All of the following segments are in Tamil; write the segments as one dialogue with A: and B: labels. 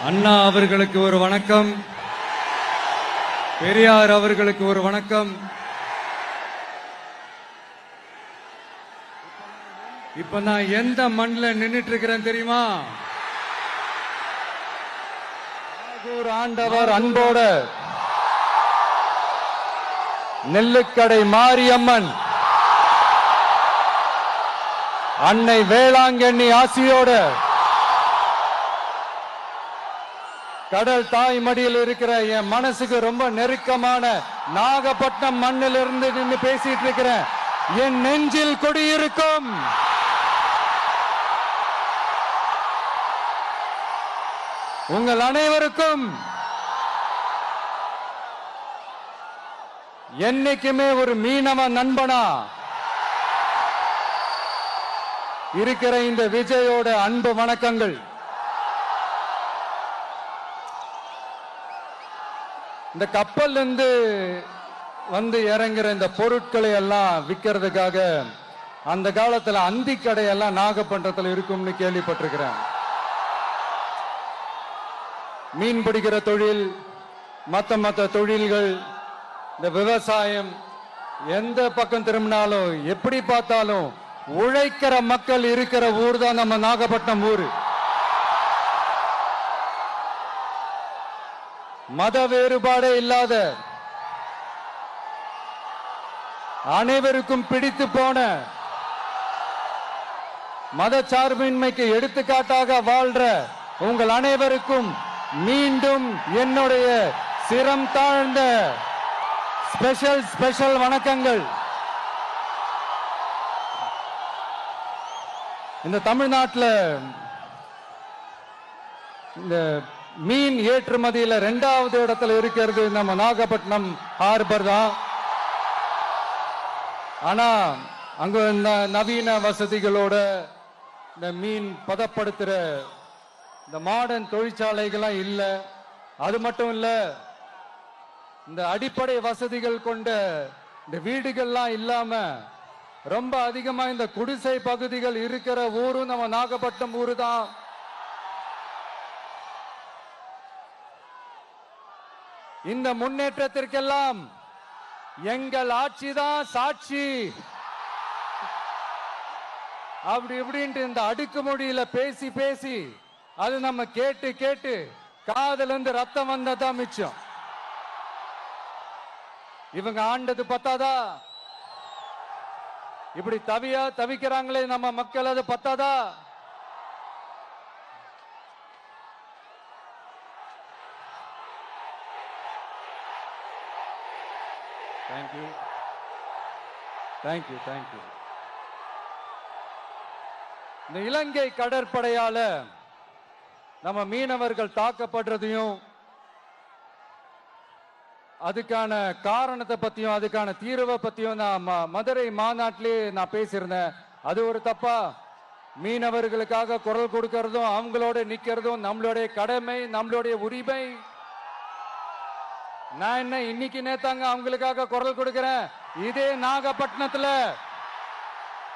A: அண்ணா அவர்களுக்கு ஒரு வணக்கம், பெரியார் அவர்களுக்கு ஒரு வணக்கம். இப்ப நான் எந்த மண்ணில் நின்னுட்டு இருக்கிறேன் தெரியுமா?
B: ஆண்டவர் அன்போட நெல்லுக்கடை மாரியம்மன் அன்னை வேளாங்கண்ணி ஆசியோட கடல் தாய் மடியில் இருக்கிற என் மனசுக்கு ரொம்ப நெருக்கமான நாகப்பட்டினம் மண்ணில் இருந்து நின்று பேசிட்டு இருக்கிறேன். என் நெஞ்சில் குடியிருக்கும் உங்கள் அனைவருக்கும் என்னைக்குமே ஒரு மீனவ நண்பனா இருக்கிற இந்த விஜயோட அன்பு வணக்கங்கள். இந்த கப்பல் இருந்து வந்து இறங்குற இந்த பொருட்களை எல்லாம் விற்கிறதுக்காக அந்த காலத்துல அந்தி கடையெல்லாம் நாகப்பட்டினத்தில் இருக்கும்னு கேள்விப்பட்டிருக்கிறேன். மீன் பிடிக்கிற தொழில், மற்ற தொழில்கள், இந்த விவசாயம், எந்த பக்கம் திரும்பினாலும் எப்படி பார்த்தாலும் உழைக்கிற மக்கள் இருக்கிற ஊர் தான் நம்ம நாகப்பட்டினம் ஊர். மத வேறுபாடே இல்லாத அனைவருக்கும் பிடித்து போன மத சார்பின்மைக்கு எடுத்துக்காட்டாக வாழ்ற உங்கள் அனைவருக்கும் மீண்டும் என்னுடைய சிரம் தாழ்ந்த ஸ்பெஷல் வணக்கங்கள். இந்த தமிழ்நாட்டில் இந்த மீன் ஏற்றுமதியில 2வது இடத்துல இருக்கிறது நம்ம நாகப்பட்டினம் ஹார்பர் தான். ஆனா அங்க நவீன வசதிகளோட இந்த மீன் பதப்படுத்துற இந்த மாடர்ன் தொழிற்சாலைகள்லாம் இல்ல. அது மட்டும் இல்ல, இந்த அடிப்படை வசதிகள் கொண்ட இந்த வீடுகள்லாம் இல்லாம ரொம்ப அதிகமா இந்த குடிசை பகுதிகள் இருக்கிற ஊரும் நம்ம நாகப்பட்டினம் ஊரு தான். இந்த முன்னேற்றத்திற்கெல்லாம் எங்கள் ஆட்சிதான் சாட்சி. அப்படி இப்படின்ட்டு இந்த அடுக்குமொழியில பேசி பேசி அது நம்ம கேட்டு கேட்டு காதுல இருந்து ரத்தம் வந்ததான் மிச்சம். இவங்க ஆண்டது பத்தாதா? இப்படி தவிக்கிறாங்களே நம்ம மக்கள், அது பத்தாதா? தேங்க்யூ. இந்த இலங்கை கடற்படையால நம்ம மீனவர்கள் தாக்கப்படுறதையும் அதுக்கான காரணத்தை பத்தியும் அதுக்கான தீர்வை பத்தியும் நான் மதுரை மாநாட்டிலே நான் பேசியிருந்தேன். அது ஒரு தப்பா? மீனவர்களுக்காக குரல் கொடுக்கறதும் அவங்களோட நிக்கிறதும் நம்மளுடைய கடமை, நம்மளுடைய உரிமை. நான் என்ன இன்னைக்கு நேத்தாங்க அவங்களுக்காக குரல் கொடுக்கிறேன். இதே நாகப்பட்டினத்துல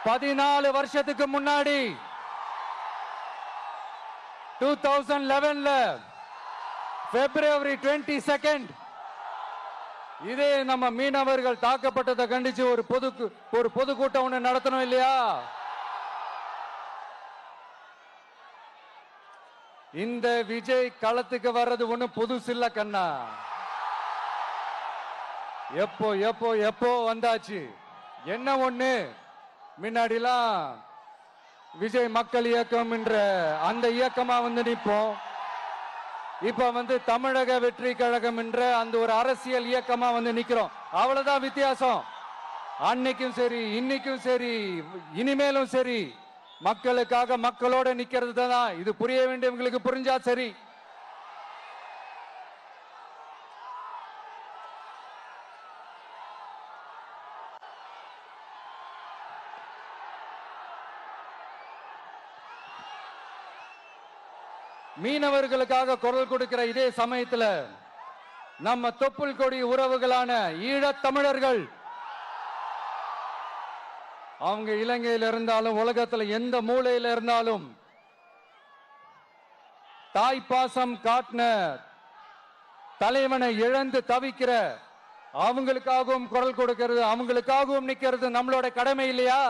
B: 14 வருஷத்துக்கு முன்னாடி 2011 February 22 இதே நம்ம மீனவர்கள் தாக்கப்பட்டதை கண்டிச்சு ஒரு பொதுக்கூட்டம் ஒண்ணு நடத்தணும் இல்லையா? இந்த விஜய் களத்துக்கு வர்றது ஒண்ணு புதுசு இல்ல கண்ணா. எப்போ வந்தாச்சு. என்ன ஒண்ணு, முன்னாடிலாம் விஜய் மக்கள் இயக்கம் என்ற அந்த இயக்கமா வந்து நிற்போம். இப்ப தமிழக வெற்றி கழகம் என்ற அந்த ஒரு அரசியல் இயக்கமா வந்து நிக்கிறோம். அவ்வளவுதான் வித்தியாசம். அன்னைக்கும் சரி, இன்னைக்கும் சரி, இனிமேலும் சரி, மக்களுக்காக மக்களோட நிக்கிறது தான். இது புரிய வேண்டியவங்களுக்கு புரிஞ்சா சரி. மீனவர்களுக்காக குரல் கொடுக்கிற இதே சமயத்துல நம்ம தொப்புள் கொடி உறவுகளான ஈழத் தமிழர்கள் அவங்க இலங்கையில் இருந்தாலும் உலகத்துல எந்த மூலையில இருந்தாலும் தாய்ப்பாசம் காட்டின தலைவனை இழந்து தவிக்கிற அவங்களுக்காகவும் குரல் கொடுக்கிறது, அவங்களுக்காகவும் நிக்கிறது நம்மளோட கடமை இல்லையா?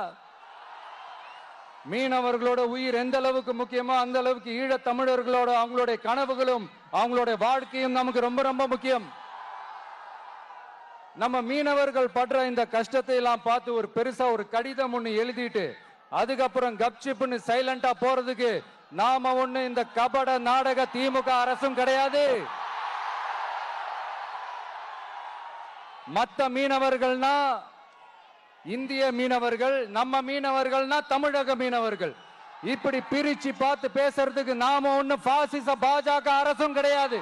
B: மீனவர்களோட உயிர் எந்த அளவுக்கு முக்கியமோ அந்த அளவுக்கு ஈழத் தமிழர்களோட அவங்களுடைய கனவுகளும் அவங்களுடைய வாழ்க்கையும் நமக்கு ரொம்ப ரொம்ப முக்கியம். நம்ம மீனவர்கள் படுற இந்த கஷ்டத்தை எல்லாம் பார்த்து ஒரு பெருசா ஒரு கடிதம் ஒண்ணு எழுதிட்டு அதுக்கப்புறம் கப்சிப்னு சைலண்டா போறதுக்கு நாம ஒண்ணு இந்த கபட நாடக திமுக அரசும் கிடையாது. மத்த மீனவர்கள்னா இந்திய மீனவர்கள், நம்ம மீனவர்கள்னா தமிழக மீனவர்கள். இப்படி பிரிச்சு பார்த்து பேசுறதுக்கு நாம ஒண்ணு பாசிச பாஜக அரசும் கிடையாது.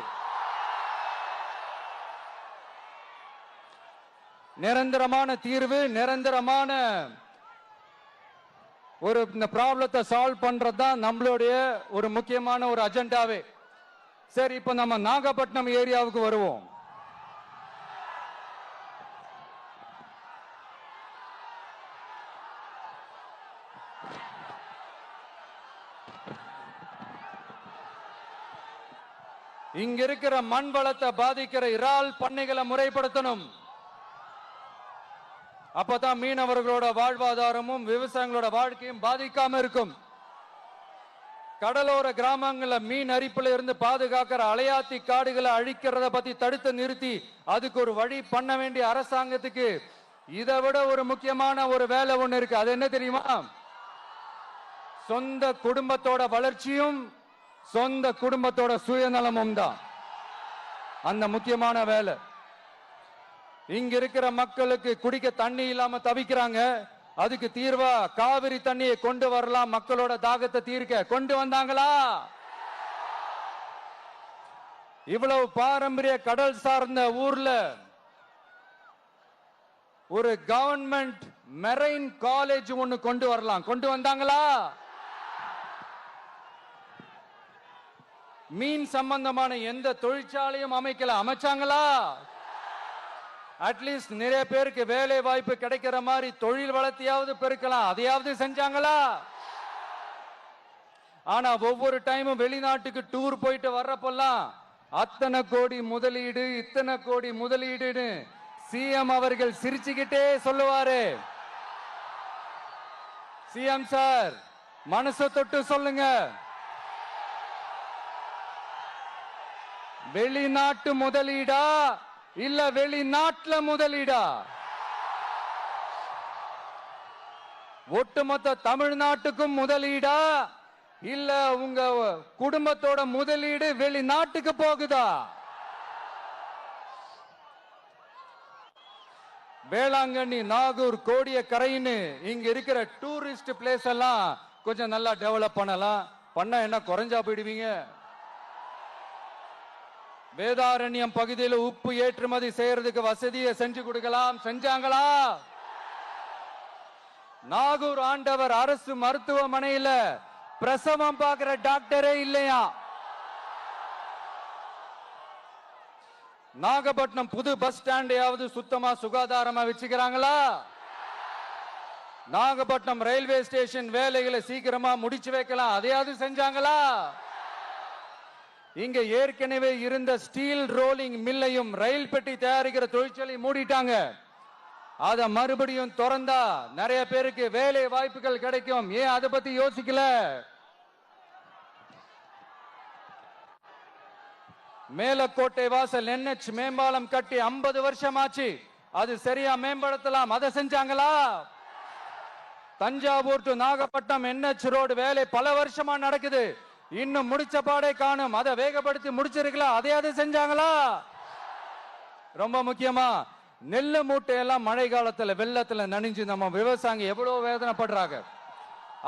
B: நிரந்தரமான தீர்வு, நிரந்தரமான ஒரு இந்த ப்ராப்ளத்தை சால்வ் பண்றதுதான் நம்மளுடைய ஒரு முக்கியமான ஒரு அஜெண்டாவே. சரி, இப்ப நம்ம நாகப்பட்டினம் ஏரியாவுக்கு வருவோம். இங்க இருக்கிற மண் வளத்தை பாதிக்கிற இறால் பண்ணைகளை முறைப்படுத்தணும். அப்பதான் மீனவர்களோட வாழ்வாதாரமும் விவசாயிகளோட வாழ்க்கையும் பாதிக்காம இருக்கும். கடலோர கிராமங்கள்ல மீன் அரிப்புல இருந்து பாதுகாக்கிற அலையாத்தி காடுகளை அழிக்கிறத பத்தி தடுத்து நிறுத்தி அதுக்கு ஒரு வழி பண்ண வேண்டிய அரசாங்கத்துக்கு இதை விட ஒரு முக்கியமான ஒரு வேலை ஒண்ணு இருக்கு. அது என்ன தெரியுமா? சொந்த குடும்பத்தோட வளர்ச்சியும் சொந்த குடும்பத்தோட சுயநலமும் தான் அந்த முக்கியமான வேலை. இங்க இருக்கிற மக்களுக்கு குடிக்க தண்ணி இல்லாம தவிக்கிறாங்க. அதுக்கு தீர்வா காவிரி தண்ணியை கொண்டு வரலாம், மக்களோட தாகத்தை தீர்க்க. கொண்டு வந்தாங்களா? இவ்வளவு பாரம்பரிய கடல் சார்ந்த ஊர்ல ஒரு கவர்மெண்ட் மெரைன் காலேஜ் ஒன்னு கொண்டு வரலாம். கொண்டு வந்தாங்களா? மீன் சம்பந்தமான எந்த தொழிற்சாலையும் அமைச்சாங்களா? அட்லீஸ்ட் நிறைய பேருக்கு வேலை வாய்ப்பு கிடைக்கிற மாதிரி தொழில் வளர்த்தியாவது பெருக்கலாம், அதையாவது செஞ்சாங்களா? ஆனா ஒவ்வொரு டைமும் வெளிநாட்டுக்கு டூர் போயிட்டு வர்றப்பெல்லாம் அத்தனை கோடி முதலீடு, இத்தனை கோடி முதலீடுன்னு சிஎம் அவர்கள் சிரிச்சுக்கிட்டே சொல்லுவாரு. சிஎம் சார், மனசை தொட்டு சொல்லுங்க, வெளிநாட்டு முதலீடா இல்ல வெளிநாட்டுல முதலீடா? ஒட்டுமொத்த தமிழ்நாட்டுக்கும் முதலீடா இல்ல உங்க குடும்பத்தோட முதலீடு வெளிநாட்டுக்கு போகுதா? வேளாங்கண்ணி, நாகூர், கோடியக்கரைன்னு இங்க இருக்கிற டூரிஸ்ட் பிளேஸ் எல்லாம் கொஞ்சம் நல்லா டெவலப் பண்ணலாம். பண்ண என்ன குறைஞ்சா போயிடுவீங்க? வேதாரண்யம் பகுதியில் உப்பு ஏற்றுமதி செய்யறதுக்கு வசதியை செஞ்சு கொடுக்கலாம். செஞ்சாங்களா? நாகூர் ஆண்டவர் அரசு மருத்துவமனையில பிரசவம் பார்க்கிற டாக்டரே இல்லையா? நாகப்பட்டினம் புது பஸ் ஸ்டாண்டையாவது சுத்தமா சுகாதாரமா வச்சுக்கிறாங்களா? நாகப்பட்டினம் ரயில்வே ஸ்டேஷன் வேலைகளை சீக்கிரமா முடிச்சு வைக்கலாம், அதையாவது செஞ்சாங்களா? இங்க ஏற்கனவே இருந்த ஸ்டீல் ரோலிங் மில்லையும் ரயில் பெட்டி தயாரிக்கிற தொழிற்சாலை மூடிட்டாங்க. அத மறுபடியும் திறந்தா நிறைய பேருக்கு வேலை வாய்ப்புகள் கிடைக்கும். ஏன் அதை பத்தி யோசிக்கல? மேலக்கோட்டை வாசல் NH மேம்பாலம் கட்டி 50 வருஷம் ஆச்சு, அது சரியா மேம்படுத்தலாம், அதை செஞ்சாங்களா? Thanjavur to Nagapattinam NH road வேலை பல வருஷமா நடக்குது, இன்னும் முடிச்ச பாடே காணும், அதை வேகப்படுத்தி முடிச்சிருக்கலாம், அதையாவது செஞ்சாங்களா? ரொம்ப முக்கியமா நெல்லு மூட்டையெல்லாம் மழை காலத்துல வெள்ளத்துல நனைஞ்சு நம்ம விவசாயிங்க எவ்வளவு வேதனைப்படுறாங்க.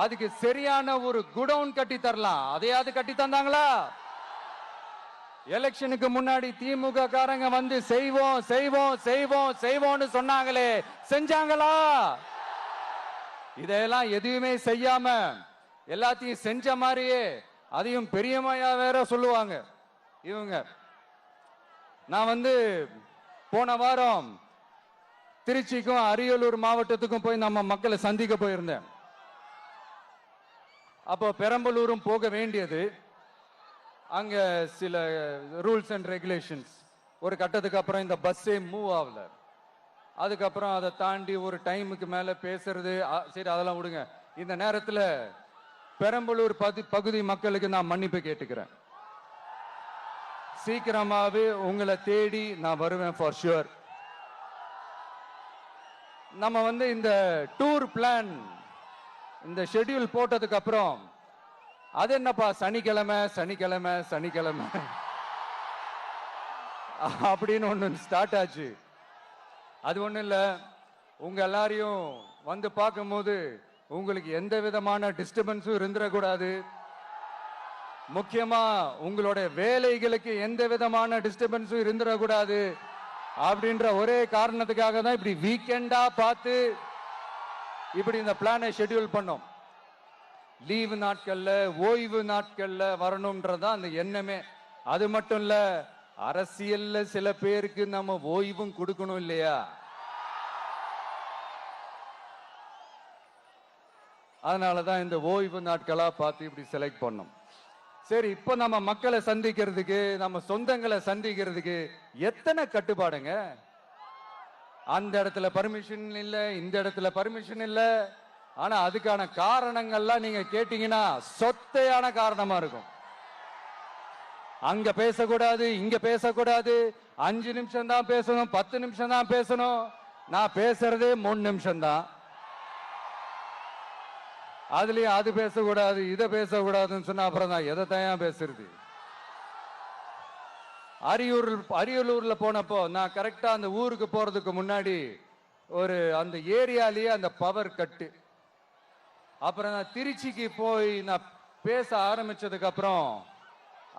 B: அதுக்கு சரியான ஒரு குடவுன் கட்டி தரலாம், அதையாவது கட்டி தந்தாங்களா? எலெக்ஷனுக்கு முன்னாடி திமுக காரங்க வந்து செய்வோம் செய்வோம் செய்வோம் செய்வோம்னு சொன்னாங்களே, செஞ்சாங்களா? இதெல்லாம் எதுவுமே செய்யாம எல்லாத்தையும் செஞ்ச மாதிரியே அதையும் பெரியமையா வேற சொல்லுவாங்க இவங்க. நான் வந்து போன வாரம் திருச்சிக்கும் அரியலூர் மாவட்டத்துக்கும் போய் நம்ம மக்களை சந்திக்க போயிருந்தேன். அப்போ பெரம்பலூரும் போக வேண்டியது. அங்க சில ரூல்ஸ் அண்ட் ரெகுலேஷன்ஸ். ஒரு கட்டத்துக்கு அப்புறம் இந்த பஸ்ஸே மூவ் ஆகல. அதுக்கப்புறம் அதை தாண்டி ஒரு டைமுக்கு மேல பேசுறது, சரி அதெல்லாம் விடுங்க. இந்த நேரத்தில் பெரம்பலூர் பகுதி மக்களுக்கு நான் மன்னிப்பு கேட்டுக்கிறேன். சீக்கிரமாவே உங்களை தேடி நான் வருவேன் ஃபார் ஷுவர். நம்ம இந்த டூர் பிளான், இந்த ஷெட்யூல் போட்டதுக்கு அப்புறம் அது என்னப்பா சனிக்கிழமை சனிக்கிழமை சனிக்கிழமை அப்படின்னு ஒண்ணு ஸ்டார்ட் ஆச்சு. அது ஒண்ணும் இல்ல, உங்க எல்லாரையும் வந்து பார்க்கும்போது உங்களுக்கு எந்த விதமான டிஸ்டர்பன்ஸும் இருந்துடக்கூடாது. முக்கியமா உங்களுடைய வேலைகளுக்கு எந்த விதமான டிஸ்டர்பன்ஸும் இருந்துடக்கூடாது அப்படின்ற ஒரே காரணத்துக்காக தான் இப்படி வீக்கெண்டா பார்த்து இப்படி இந்த பிளானை ஷெட்யூல் பண்ணோம். லீவு நாட்கள்ல ஓய்வு நாட்கள்ல வரணும்ன்றதான் அந்த எண்ணமே. அது மட்டும் இல்ல, அரசியல்ல சில பேருக்கு நம்ம ஓய்வும் கொடுக்கணும் இல்லையா? அதனாலதான் இந்த ஓய்வு நாட்களா பார்த்து இப்படி செலக்ட் பண்ணோம். சரி, இப்ப நம்ம மக்களை சந்திக்கிறதுக்கு, நம்ம சொந்தங்களை சந்திக்கிறதுக்கு எத்தனை கட்டுப்பாடுங்க. அந்த இடத்துல பர்மிஷன் இல்ல, இந்த இடத்துல பர்மிஷன் இல்ல. ஆனா அதுக்கான காரணங்கள்லாம் நீங்க கேட்டீங்கன்னா சொத்தையான காரணமா இருக்கும். அங்க பேசக்கூடாது, இங்க பேசக்கூடாது, 5 நிமிஷம் தான் பேசணும், 10 நிமிஷம் தான் பேசணும். நான் பேசுறதே 3 நிமிஷம் தான். அதுலயும் அது பேசக்கூடாது, இதை பேசக்கூடாதுன்னு சொன்னா அப்புறம் தான் எதை தான் பேசுறது. அரியலூர்ல போனப்போ நான் கரெக்டா அந்த ஊருக்கு போறதுக்கு முன்னாடி ஒரு அந்த ஏரியாலேயே அந்த பவர் கட்டு. அப்புறம் நான் திருச்சிக்கு போய் நான் பேச ஆரம்பிச்சதுக்கு அப்புறம்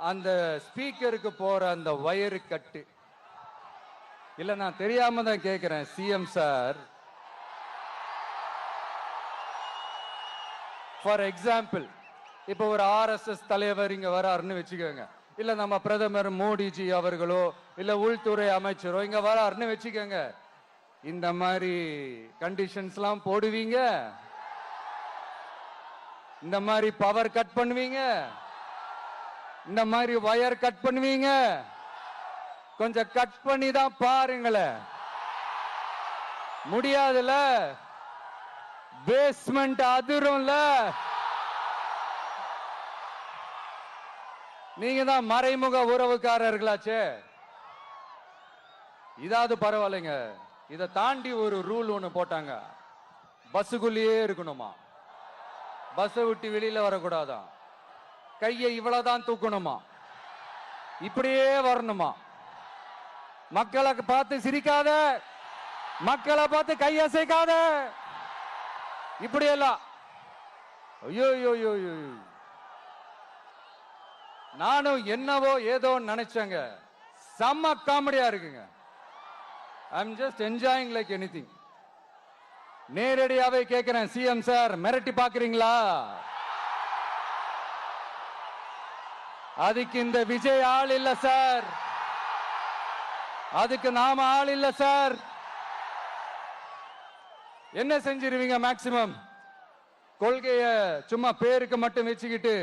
B: அந்த ஸ்பீக்கருக்கு போற அந்த வயரு கட்டு. இல்ல, நான் தெரியாம தான் கேட்கிறேன் சிஎம் சார். ஃபார் எக்ஸாம்பிள், இப்ப ஒரு ஆர்எஸ்எஸ் தலைவர் இங்க வராருன்னு வச்சுக்கோங்க, இல்ல நம்ம பிரதமர் மோடிஜி அவர்களோ இல்ல உள்துறை அமைச்சரோ இங்க வராருன்னு வச்சுக்கோங்க. இந்த மாதிரி கண்டிஷன்ஸ் எல்லாம் போடுவீங்க, இந்த மாதிரி பவர் கட் பண்ணுவீங்க, இந்த மாதிரி வயர் கட் பண்ணுவீங்க. கொஞ்சம் கட் பண்ணி தான் பாருங்களேன். முடியாதுல, பேஸ்மெண்ட் அதிரும்ல. நீங்க தான் மறைமுக உறவுக்காரர்களாச்சே. இதாவது பரவாயில்லைங்க. இதை தாண்டி ஒரு ரூல் ஒண்ணு போட்டாங்க, பஸ்ஸுக்குள்ளேயே இருக்கணுமா, பஸ்ஸை விட்டு வெளியில வரக்கூடாதான், கையை இவ்வளவுதான் தூக்கணுமா, இப்படியே வரணுமா, மக்களை பார்த்து சிரிக்காத, மக்களை பார்த்து கையசைக்காத, இப்படியெல்லாம். ஐயோ ஐயோ, நானும் என்னவோ ஏதோ நினைச்சேங்க. செம்ம காமெடியா இருக்குங்க. I am just enjoying like anything. நேரடியாவே கேட்கிறேன், சிஎம் சார் மிரட்டி பாக்குறீங்களா? அதுக்கு இந்த விஜய் ஆள் இல்ல சார், அதுக்கு நாம ஆள் இல்ல சார். என்ன செஞ்சிருவீங்க? மேக்சிமம் கொள்கைய சும்மா பேருக்கு மட்டும் வச்சுக்கிட்டு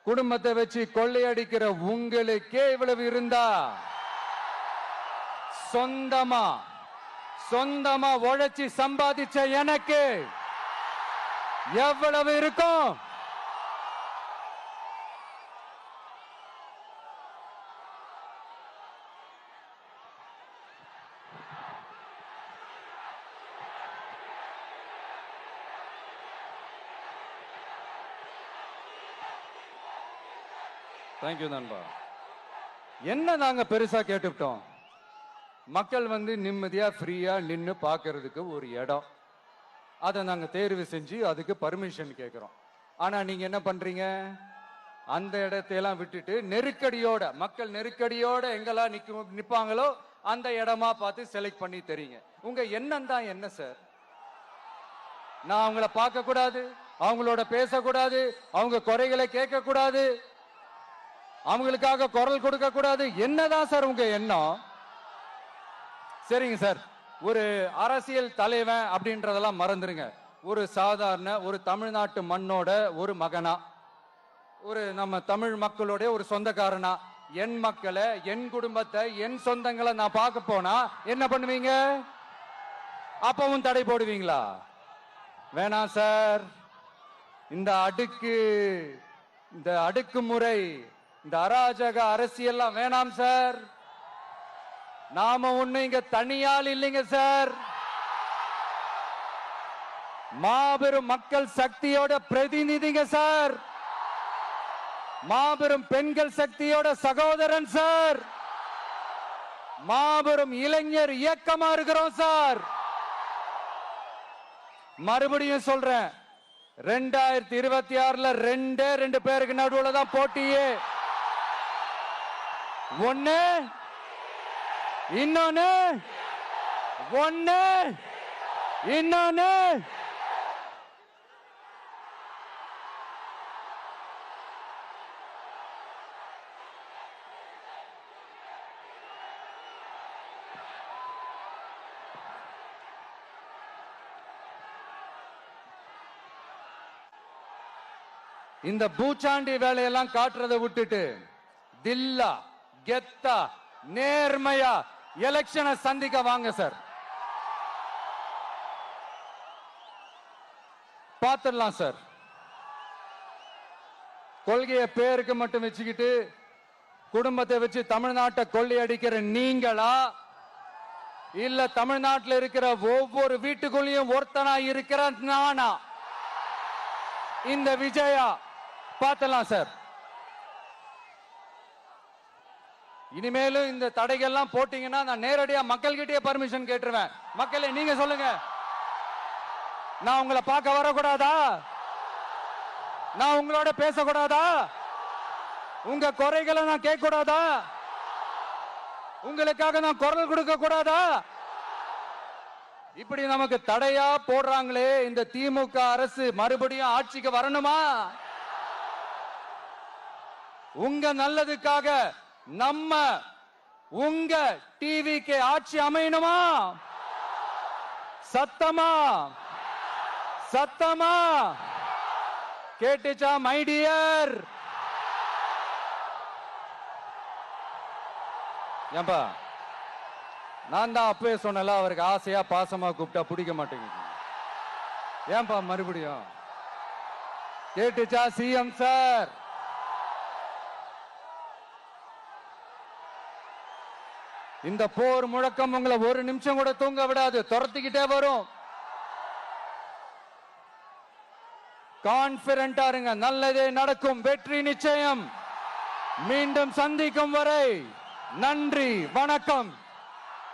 B: குடும்பத்தை வச்சு கொள்ளையடிக்கிற உங்களுக்கே இவ்வளவு இருந்தா, சொந்தமா உழைச்சி சம்பாதிச்ச எனக்கு எவ்வளவு இருக்கும்? தேங்க்யூ நண்பா. என்ன நாங்க பெருசா கேட்டுட்டோம்? மக்கள் நிம்மதியா ஃப்ரீயா நின்னு பார்க்கிறதுக்கு ஒரு இடம், அதை நாங்க தேர்வு செஞ்சு அதுக்கு பர்மிஷன் கேட்கிறோம். ஆனா நீங்க என்ன பண்றீங்க? அந்த இடத்தையெல்லாம் விட்டுட்டு நெருக்கடியோட, மக்கள் நெருக்கடியோட எங்கெல்லாம் நிப்பாங்களோ அந்த இடமா பார்த்து செலக்ட் பண்ணி தரீங்க. உங்க எண்ணம் தான் என்ன சார்? நான் அவங்கள பார்க்க கூடாது, அவங்களோட பேசக்கூடாது, அவங்க குறைகளை கேட்க கூடாது, அவங்களுக்காக குரல் கொடுக்க கூடாது, என்னதான் சார் உங்க எண்ணம்? சரிங்க சார், ஒரு அரசியல் தலைவன் அப்படின்றதெல்லாம் மறந்துருங்க. ஒரு சாதாரண ஒரு தமிழ்நாட்டு மண்ணோட ஒரு மகனா, ஒரு நம்ம தமிழ் மக்களுடைய ஒரு சொந்தக்காரனா என் மக்களை, என் குடும்பத்தை, என் சொந்தங்களை நான் பார்க்க போனா என்ன பண்ணுவீங்க? அப்பவும் தடை போடுவீங்களா? வேணாம் சார். இந்த அடுக்குமுறை, இந்த அராஜக அரசியல்லாம் வேணாம் சார். நாம ஒண்ணு இங்க தனியால் இல்லைங்க சார். மாபெரும் மக்கள் சக்தியோட பிரதிநிதிங்க சார். மாபெரும் பெண்கள் சக்தியோட சகோதரன் சார். மாபெரும் இளைஞர் இயக்கமா இருக்கிறோம் சார். மறுபடியும் சொல்றேன், 2026 ரெண்டு பேருக்கு நடுவுல தான் போட்டியே. ஒண்ணு இன்னொன்னு இந்த பூச்சாண்டி வேலையெல்லாம் காட்டுறதை விட்டுட்டு தில்லா கெத்தா நேர்மையா எலெக்ஷனை சந்திக்க வாங்க சார். பார்த்துடலாம் சார். கொள்கையை பேருக்கு மட்டும் வச்சுக்கிட்டு குடும்பத்தை வச்சு தமிழ்நாட்டை கொள்ளையடிக்கிற நீங்களா, இல்ல தமிழ்நாட்டில் இருக்கிற ஒவ்வொரு வீட்டுக்குள்ளேயும் ஒருத்தனா இருக்கிற நானா, இந்த விஜயா? பார்த்துடலாம் சார். இனிமேலும் இந்த தடைகள்லாம் போட்டீங்கன்னா நான் நேரடியா மக்கள்கிட்டயே பர்மிஷன் கேட்டுருவேன். மக்களே நீங்க சொல்லுங்க, நான் உங்களை பார்க்க வரக்கூடாதா? நான் உங்களோட பேசக்கூடாதா? உங்க குறைகளை நான் கேட்க கூடாதா? உங்களுக்காக நான் குரல் கொடுக்க கூடாதா? இப்படி நமக்கு தடையா போடுறாங்களே, இந்த திமுக அரசு மறுபடியும் ஆட்சிக்கு வரணுமா? உங்க நல்லதுக்காக நம்ம உங்க டிவிக்கு ஆட்சி அமையணுமா? சத்தமா சத்தமா கேட்டுச்சா மை டியர்? ஏன்பா, நான் தான் அப்பவே சொன்னல, அவருக்கு ஆசையா பாசமா கூப்பிட்டா பிடிக்க மாட்டேங்குது. ஏன்பா மறுபடியும்? கேட்டுச்சா சிஎம் சார்? இந்த போர் முழக்கம் உங்களை ஒரு நிமிஷம் கூட தூங்க விடாது, துரத்திக்கிட்டே வரும். கான்பிடண்டா இருங்க, நல்லதே நடக்கும், வெற்றி நிச்சயம். மீண்டும் சந்திக்கும் வரை நன்றி, வணக்கம்.